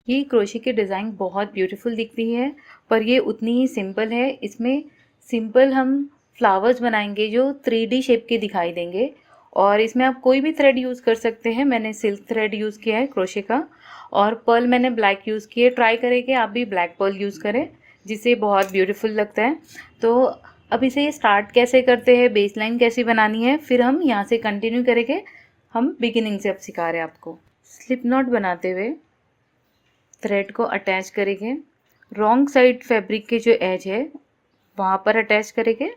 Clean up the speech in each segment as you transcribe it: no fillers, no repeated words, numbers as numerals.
ये क्रोशे की डिज़ाइन बहुत ब्यूटीफुल दिखती है, पर ये उतनी ही सिंपल है। इसमें सिंपल हम फ्लावर्स बनाएंगे जो 3D शेप के दिखाई देंगे, और इसमें आप कोई भी थ्रेड यूज़ कर सकते हैं। मैंने सिल्क थ्रेड यूज़ किया है क्रोशे का, और पर्ल मैंने ब्लैक यूज़ की है। ट्राई करेंगे आप भी ब्लैक पर्ल यूज़ करें, जिससे बहुत ब्यूटीफुल लगता है। तो अब इसे स्टार्ट कैसे करते हैं, बेस लाइन कैसी बनानी है, फिर हम यहाँ से कंटिन्यू करेंगे। हम बिगिनिंग से अब सिखा रहे हैं आपको। स्लिप नॉट बनाते हुए थ्रेड को अटैच करेंगे, रॉन्ग साइड फैब्रिक के जो एज है वहाँ पर अटैच करेंगे।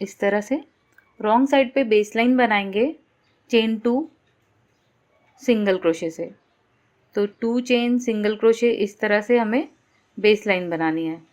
इस तरह से रॉन्ग साइड पे बेस लाइन बनाएंगे चेन 2 सिंगल क्रोशे से। तो 2 चेन सिंगल क्रोशे, इस तरह से हमें बेस लाइन बनानी है।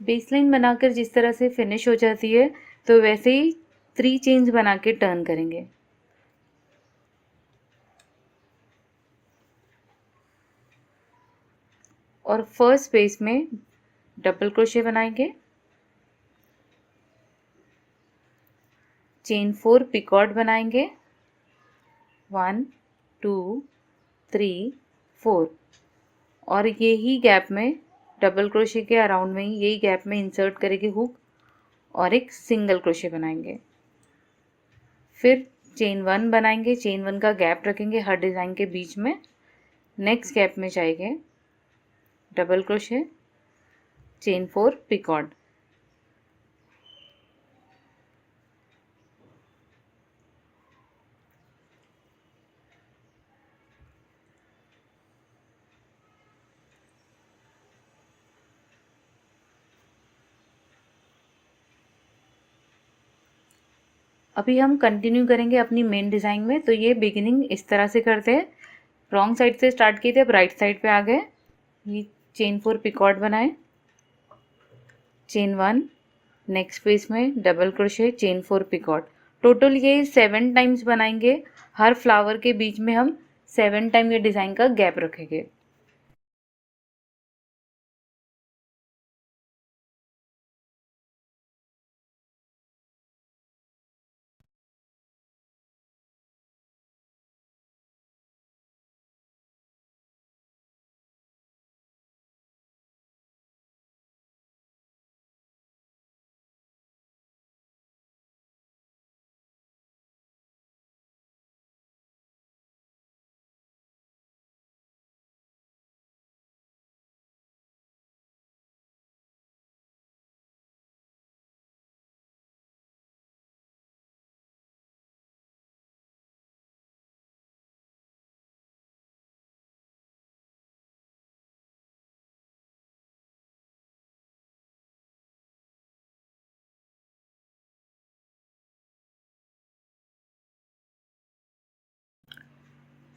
बेस लाइन बनाकर जिस तरह से फिनिश हो जाती है, तो वैसे ही 3 चेन्स बना के टर्न करेंगे। और फर्स्ट स्पेस में डबल क्रोशे बनाएंगे, चेन 4 पिकॉर्ड बनाएंगे, 1 2 3 4, और यही गैप में डबल क्रोशे के अराउंड में ही यही गैप में इंसर्ट करेंगे हुक, और एक सिंगल क्रोशे बनाएंगे। फिर चेन 1 बनाएंगे, चेन 1 का गैप रखेंगे हर डिज़ाइन के बीच में। नेक्स्ट गैप में जाएंगे डबल क्रोशे, चेन 4 पिकॉर्ड। अभी हम कंटिन्यू करेंगे अपनी मेन डिज़ाइन में। तो ये बिगिनिंग इस तरह से करते हैं, रॉन्ग साइड से स्टार्ट किए थे, अब राइट साइड पे आ गए। ये चेन 4 पिकॉर्ड बनाए, चेन 1, नेक्स्ट स्पेस में double crochet, chain 4 Picard. Total ये 7 टाइम्स बनाएंगे। हर फ्लावर के बीच में हम 7 टाइम ये डिज़ाइन का गैप रखेंगे।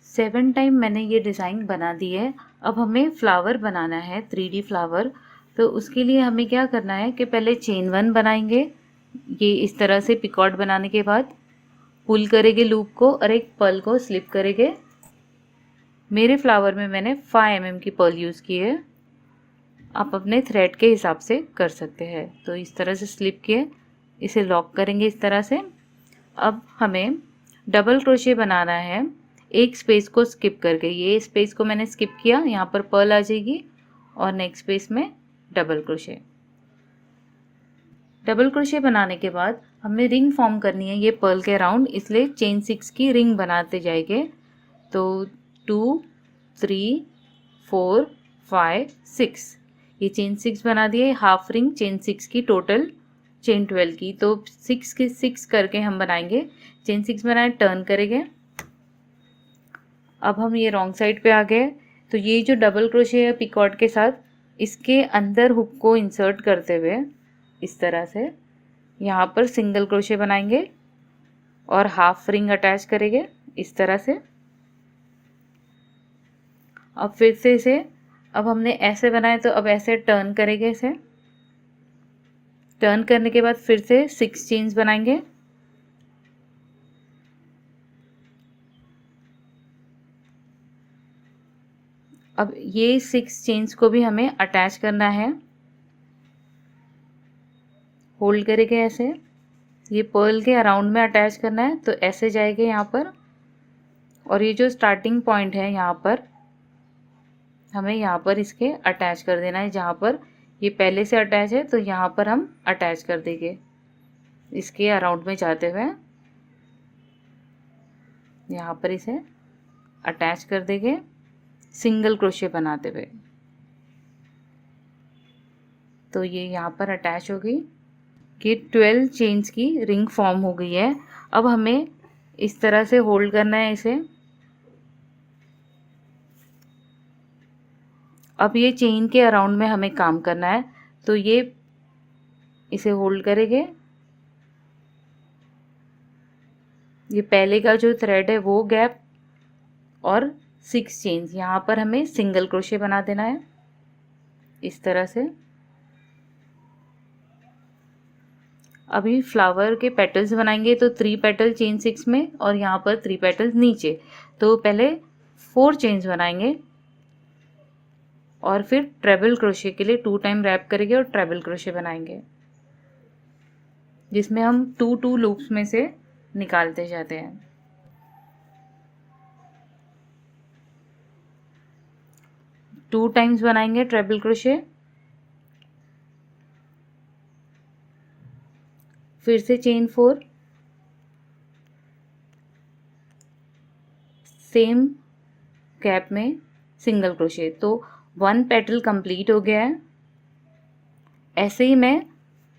सेवन टाइम मैंने ये डिज़ाइन बना दी है। अब हमें फ्लावर बनाना है, 3D फ्लावर। तो उसके लिए हमें क्या करना है कि पहले चेन 1 बनाएंगे, ये इस तरह से पिकॉर्ड बनाने के बाद पुल करेंगे लूप को, और एक पर्ल को स्लिप करेंगे। मेरे फ्लावर में मैंने 5 mm की पर्ल यूज़ की है, आप अपने थ्रेड के हिसाब से कर सकते हैं। तो इस तरह से स्लिप किए, इसे लॉक करेंगे इस तरह से। अब हमें डबल क्रोशे बनाना है एक स्पेस को स्किप करके। ये स्पेस को मैंने स्किप किया, यहाँ पर पर्ल आ जाएगी, और नेक्स्ट स्पेस में डबल क्रोशे। डबल क्रोशे बनाने के बाद हमें रिंग फॉर्म करनी है ये पर्ल के अराउंड, इसलिए चेन 6 की रिंग बनाते जाएंगे। तो 2 3 4 5 6, ये चेन 6 बना दिए। हाफ रिंग चेन 6 की, टोटल चेन 12 की। तो 6 के 6 करके हम बनाएंगे। चेन 6 बनाए, टर्न करेंगे। अब हम ये रॉन्ग साइड पे आ गए। तो ये जो डबल क्रोशे है पिकॉर्ड के साथ, इसके अंदर हुक को इंसर्ट करते हुए इस तरह से यहाँ पर सिंगल क्रोशे बनाएंगे और हाफ रिंग अटैच करेंगे इस तरह से। अब फिर से इसे, अब हमने ऐसे बनाए तो अब ऐसे टर्न करेंगे इसे। टर्न करने के बाद फिर से 6 चेन्स बनाएंगे। अब ये 6 चेन्स को भी हमें अटैच करना है। होल्ड करेंगे ऐसे, ये पर्ल के अराउंड में अटैच करना है, तो ऐसे जाएंगे यहाँ पर। और ये जो स्टार्टिंग पॉइंट है यहाँ पर हमें यहाँ पर इसके अटैच कर देना है। जहाँ पर ये पहले से अटैच है तो यहाँ पर हम अटैच कर देंगे इसके अराउंड में जाते हुए। यहाँ पर इसे अटैच कर देंगे सिंगल क्रोशे बनाते हुए। तो ये यहाँ पर अटैच हो गई कि 12 चेन्स की रिंग फॉर्म हो गई है। अब हमें इस तरह से होल्ड करना है इसे। अब ये चेन के अराउंड में हमें काम करना है, तो ये इसे होल्ड करेंगे। ये पहले का जो थ्रेड है वो गैप और 6 चेन्स, यहाँ पर हमें सिंगल क्रोशे बना देना है इस तरह से। अभी फ्लावर के पेटल्स बनाएंगे, तो 3 पेटल चेन 6 में और यहाँ पर 3 पेटल्स नीचे। तो पहले 4 चेन्स बनाएंगे और फिर ट्रेबल क्रोशे के लिए 2 टाइम रैप करेंगे और ट्रेबल क्रोशे बनाएंगे, जिसमें हम 2 लूप्स में से निकालते जाते हैं। टू टाइम्स बनाएंगे ट्रेबल क्रोशे, फिर से चेन 4, सेम गैप में सिंगल क्रोशे। तो 1 पेटल कंप्लीट हो गया है। ऐसे ही मैं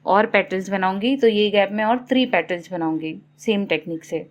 और पेटल्स बनाऊंगी, तो ये गैप में और 3 पेटल्स बनाऊंगी सेम टेक्निक से।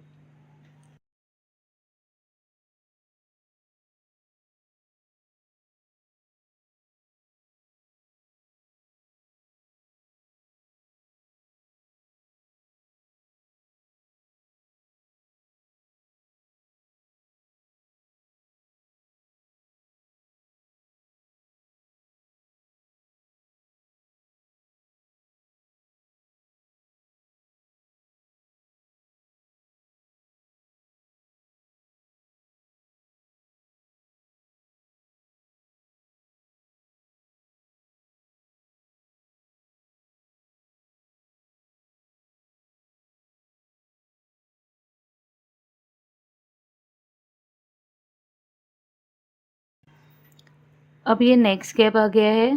अब ये नेक्स्ट गैप आ गया है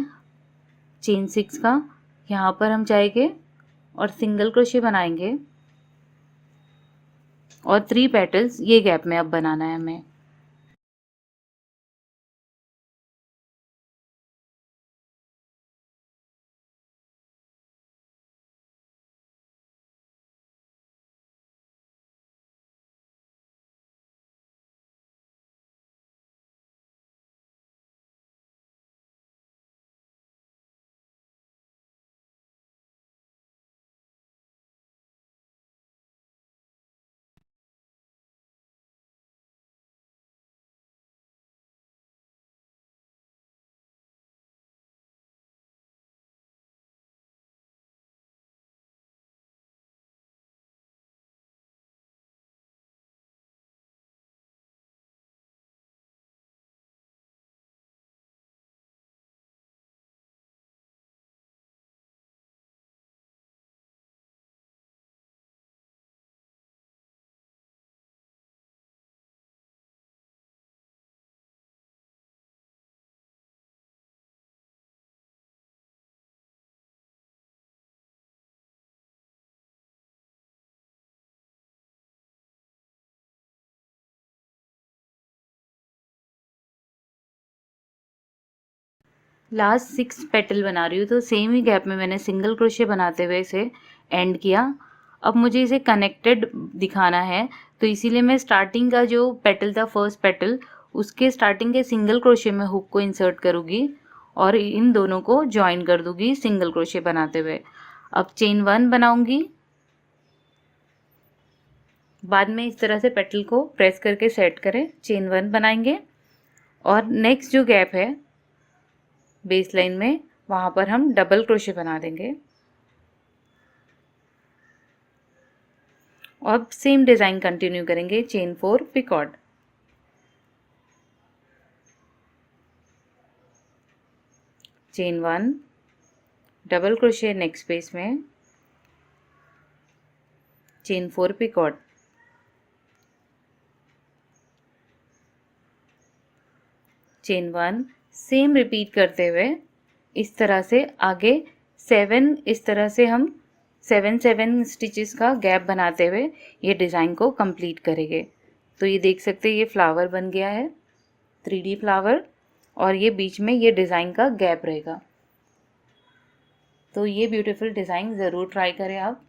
चेन 6 का। यहाँ पर हम जाएंगे और सिंगल क्रोशे बनाएंगे और 3 पेटल्स ये गैप में अब बनाना है हमें। लास्ट 6 पेटल बना रही हूँ, तो सेम ही गैप में मैंने सिंगल क्रोशे बनाते हुए इसे एंड किया। अब मुझे इसे कनेक्टेड दिखाना है, तो इसीलिए मैं स्टार्टिंग का जो पेटल था फर्स्ट पेटल, उसके स्टार्टिंग के सिंगल क्रोशे में हुक को इंसर्ट करूँगी और इन दोनों को ज्वाइन कर दूँगी सिंगल क्रोशे बनाते हुए। अब चेन 1 बनाऊँगी, बाद में इस तरह से पेटल को प्रेस करके सेट करें, चेन 1 बनाएंगे और नेक्स्ट जो गैप है बेस लाइन में वहाँ पर हम डबल क्रोशे बना देंगे। अब सेम डिज़ाइन कंटिन्यू करेंगे, chain 4 picot, chain 1, double crochet next space में, chain 4 picot, chain 1, same repeat करते हुए इस तरह से आगे 7, इस तरह से हम 7 स्टिचेस का गैप बनाते हुए ये डिज़ाइन को कंप्लीट करेंगे। तो ये देख सकते हैं ये फ्लावर बन गया है, 3D फ्लावर, और ये बीच में ये डिज़ाइन का गैप रहेगा। तो ये ब्यूटीफुल डिज़ाइन ज़रूर ट्राई करें आप।